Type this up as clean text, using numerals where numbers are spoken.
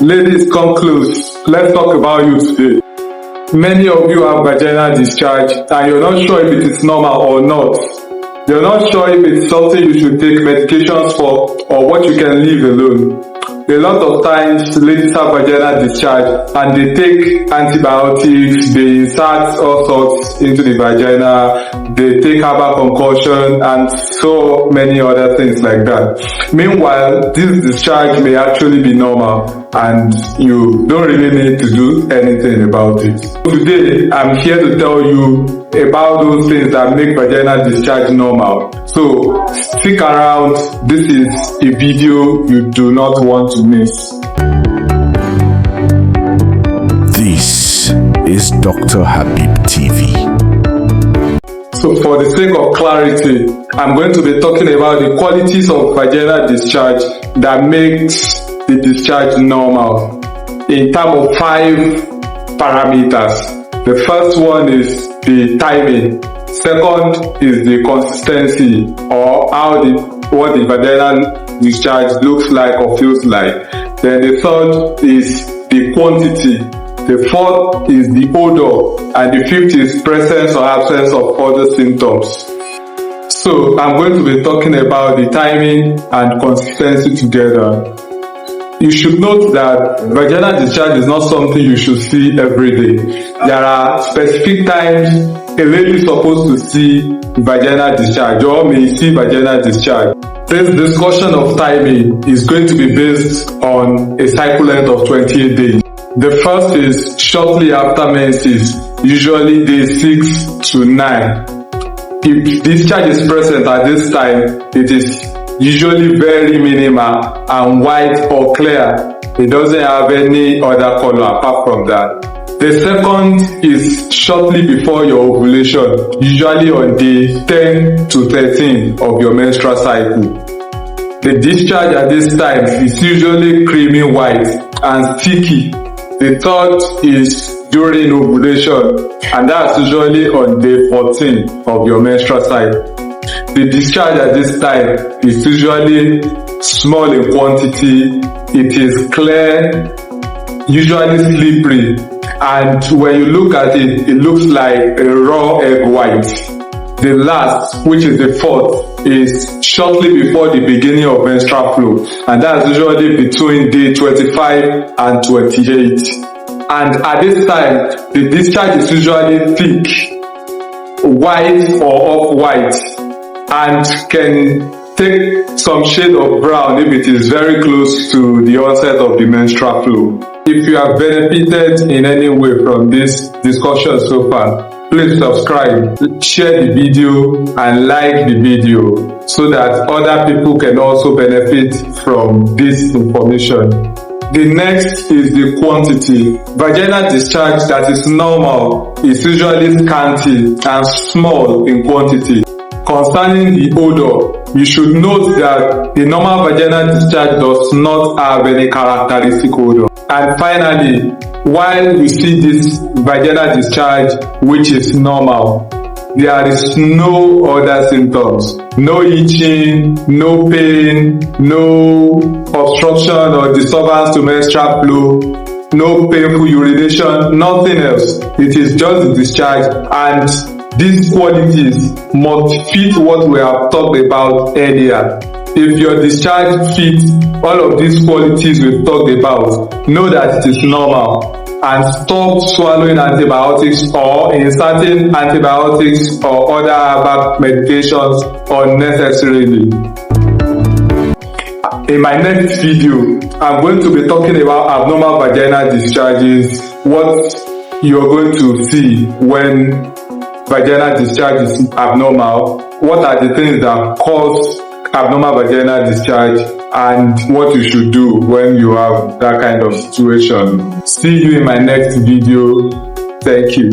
Ladies, come close. Let's talk about you today. Many of you have vaginal discharge and you're not sure if it is normal or not. You're not sure if it's something you should take medications for or what you can leave alone. A lot of times ladies have vaginal discharge and they take antibiotics, they insert all sorts into the vagina, they take herbal concoction and so many other things like that. Meanwhile, this discharge may actually be normal and you don't really need to do anything about it. Today, I'm here to tell you about those things that make vaginal discharge normal. So stick around, this is a video you do not want to miss. This is Dr. Habib TV. So for the sake of clarity, I'm going to be talking about the qualities of vaginal discharge that makes the discharge normal in terms of 5 parameters. The first one is the timing. Second is the consistency or what the vaginal discharge looks like or feels like. Then the third is the quantity. The fourth is the odor, and the fifth is presence or absence of other symptoms. So I'm going to be talking about the timing and consistency together. You should note that vaginal discharge is not something you should see every day. There are specific times a lady is supposed to see vaginal discharge or may see vaginal discharge. This discussion of timing is going to be based on a cycle length of 28 days. The first is shortly after menses, usually days 6 to 9. If discharge is present at this time, it is usually very minimal and white or clear. It doesn't have any other color apart from that. The second is shortly before your ovulation, usually on day 10 to 13 of your menstrual cycle. The discharge at this time is usually creamy white and sticky. The third is during ovulation, and that's usually on day 14 of your menstrual cycle. The discharge at this time is usually small in quantity, it is clear, usually slippery, and when you look at it, it looks like a raw egg white. The last, which is the fourth, is shortly before the beginning of menstrual flow, and that's usually between day 25 and 28. And at this time, the discharge is usually thick, white or off-white, and can take some shade of brown if it is very close to the onset of the menstrual flow. If you have benefited in any way from this discussion so far, please subscribe, share the video and like the video so that other people can also benefit from this information. The next is the quantity. Vaginal discharge that is normal is usually scanty and small in quantity. Concerning the odor, you should note that the normal vaginal discharge does not have any characteristic odor. And finally, while you see this vaginal discharge which is normal, there is no other symptoms. No itching, no pain, no obstruction or disturbance to menstrual flow, no painful urination, nothing else. It is just the discharge, and these qualities must fit what we have talked about earlier. If your discharge fits all of these qualities we've talked about, know that it is normal and stop swallowing antibiotics or inserting antibiotics or other herbal medications unnecessarily. In my next video, I'm going to be talking about abnormal vaginal discharges, what you're going to see when vaginal discharge is abnormal, what are the things that cause abnormal vaginal discharge, and what you should do when you have that kind of situation. See you in my next video. Thank you.